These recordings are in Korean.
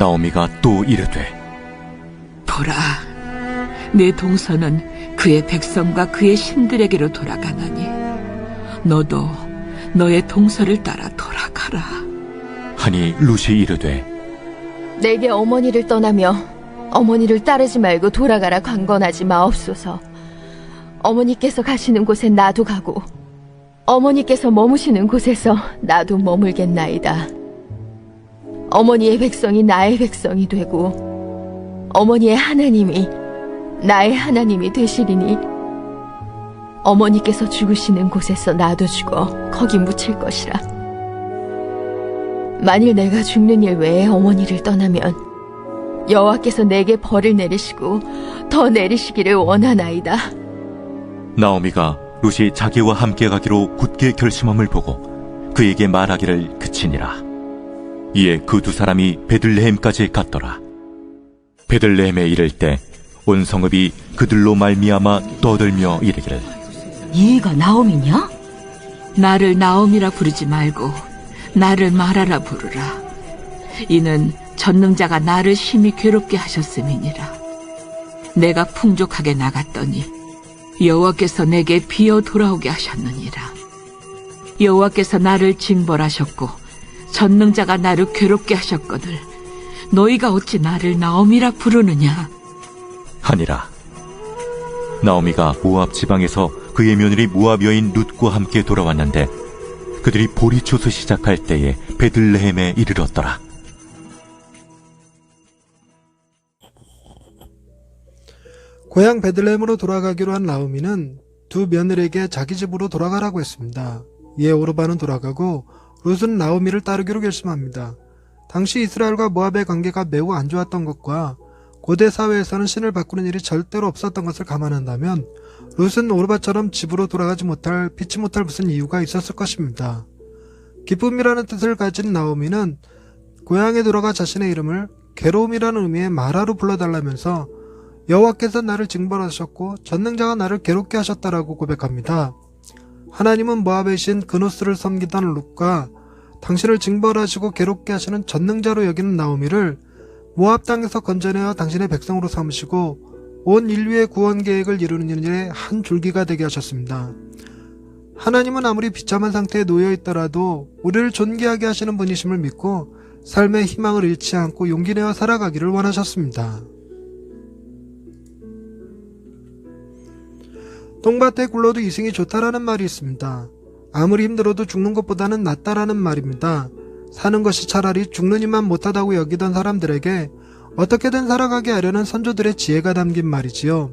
나오미가 또 이르되 보라, 내 동서는 그의 백성과 그의 신들에게로 돌아가나니 너도 너의 동서를 따라 돌아가라. 하니 룻이 이르되 내게 어머니를 떠나며 어머니를 따르지 말고 돌아가라 강건하지 마옵소서. 어머니께서 가시는 곳에 나도 가고 어머니께서 머무시는 곳에서 나도 머물겠나이다. 어머니의 백성이 나의 백성이 되고 어머니의 하나님이 나의 하나님이 되시리니 어머니께서 죽으시는 곳에서 나도 죽어 거기 묻힐 것이라. 만일 내가 죽는 일 외에 어머니를 떠나면 여호와께서 내게 벌을 내리시고 더 내리시기를 원하나이다. 나오미가 룻이 자기와 함께 가기로 굳게 결심함을 보고 그에게 말하기를 그치니라. 이에 그 두 사람이 베들레헴까지 갔더라. 베들레헴에 이를 때 온 성읍이 그들로 말미암아 떠들며 이르기를 얘가 나오미냐? 나를 나옴이라 부르지 말고 나를 마라라 부르라. 이는 전능자가 나를 심히 괴롭게 하셨음이니라. 내가 풍족하게 나갔더니 여호와께서 내게 비어 돌아오게 하셨느니라. 여호와께서 나를 징벌하셨고 전능자가 나를 괴롭게 하셨거늘 너희가 어찌 나를 나옴이라 부르느냐 하니라. 나오미가 모압 지방에서 그의 며느리 모압 여인 룻과 함께 돌아왔는데 그들이 보리초소 시작할 때에 베들레헴에 이르렀더라. 고향 베들레헴으로 돌아가기로 한 나오미는 두 며느리에게 자기 집으로 돌아가라고 했습니다. 이에 오르바는 돌아가고 룻은 나오미를 따르기로 결심합니다. 당시 이스라엘과 모압의 관계가 매우 안 좋았던 것과 고대 사회에서는 신을 바꾸는 일이 절대로 없었던 것을 감안한다면 룻은 오르바처럼 집으로 돌아가지 못할, 피치 못할 무슨 이유가 있었을 것입니다. 기쁨이라는 뜻을 가진 나오미는 고향에 돌아가 자신의 이름을 괴로움이라는 의미의 마라로 불러달라면서 여호와께서 나를 징벌하셨고 전능자가 나를 괴롭게 하셨다라고 고백합니다. 하나님은 모압의 신 그노스를 섬기던 룻과 당신을 징벌하시고 괴롭게 하시는 전능자로 여기는 나오미를 모압 땅에서 건져내어 당신의 백성으로 삼으시고 온 인류의 구원 계획을 이루는 일에 한 줄기가 되게 하셨습니다. 하나님은 아무리 비참한 상태에 놓여 있더라도 우리를 존귀하게 하시는 분이심을 믿고 삶의 희망을 잃지 않고 용기 내어 살아가기를 원하셨습니다. 똥밭에 굴러도 이승이 좋다라는 말이 있습니다. 아무리 힘들어도 죽는 것보다는 낫다라는 말입니다. 사는 것이 차라리 죽는 일만 못하다고 여기던 사람들에게 어떻게든 살아가게 하려는 선조들의 지혜가 담긴 말이지요.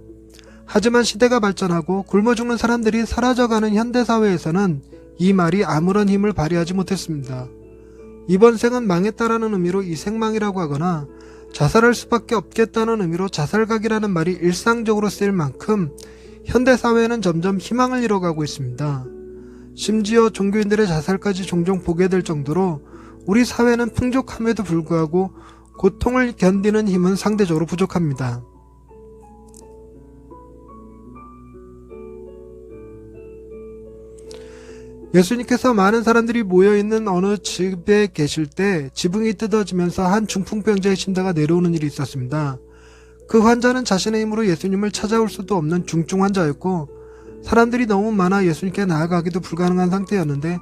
하지만 시대가 발전하고 굶어 죽는 사람들이 사라져가는 현대사회에서는 이 말이 아무런 힘을 발휘하지 못했습니다. 이번 생은 망했다라는 의미로 이생망이라고 하거나 자살할 수밖에 없겠다는 의미로 자살각이라는 말이 일상적으로 쓰일 만큼 현대사회는 점점 희망을 잃어가고 있습니다. 심지어 종교인들의 자살까지 종종 보게 될 정도로 우리 사회는 풍족함에도 불구하고 고통을 견디는 힘은 상대적으로 부족합니다. 예수님께서 많은 사람들이 모여있는 어느 집에 계실 때 지붕이 뜯어지면서 한 중풍병자의 신다가 내려오는 일이 있었습니다. 그 환자는 자신의 힘으로 예수님을 찾아올 수도 없는 중증 환자였고 사람들이 너무 많아 예수님께 나아가기도 불가능한 상태였는데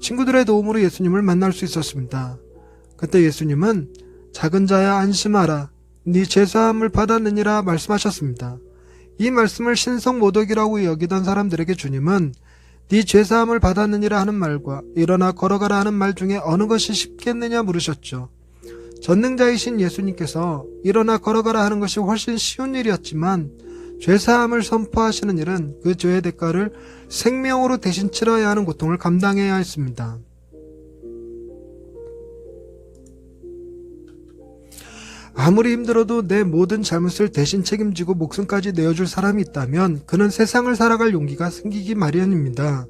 친구들의 도움으로 예수님을 만날 수 있었습니다. 그때 예수님은 작은 자야 안심하라 네 죄사함을 받았느니라 말씀하셨습니다. 이 말씀을 신성모독이라고 여기던 사람들에게 주님은 네 죄사함을 받았느니라 하는 말과 일어나 걸어가라 하는 말 중에 어느 것이 쉽겠느냐 물으셨죠. 전능자이신 예수님께서 일어나 걸어가라 하는 것이 훨씬 쉬운 일이었지만 죄사함을 선포하시는 일은 그 죄의 대가를 생명으로 대신 치러야 하는 고통을 감당해야 했습니다. 아무리 힘들어도 내 모든 잘못을 대신 책임지고 목숨까지 내어줄 사람이 있다면 그는 세상을 살아갈 용기가 생기기 마련입니다.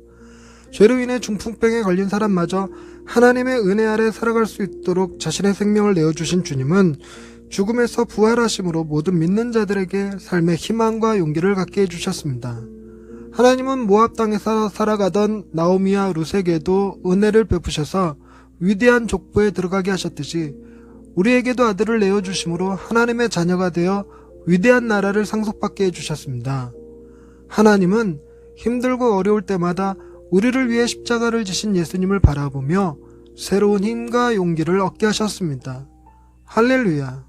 죄로 인해 중풍병에 걸린 사람마저 하나님의 은혜 아래 살아갈 수 있도록 자신의 생명을 내어주신 주님은 죽음에서 부활하심으로 모든 믿는 자들에게 삶의 희망과 용기를 갖게 해주셨습니다. 하나님은 모압 땅에서 살아가던 나오미와 룻에게도 은혜를 베푸셔서 위대한 족보에 들어가게 하셨듯이 우리에게도 아들을 내어주심으로 하나님의 자녀가 되어 위대한 나라를 상속받게 해주셨습니다. 하나님은 힘들고 어려울 때마다 우리를 위해 십자가를 지신 예수님을 바라보며 새로운 힘과 용기를 얻게 하셨습니다. 할렐루야.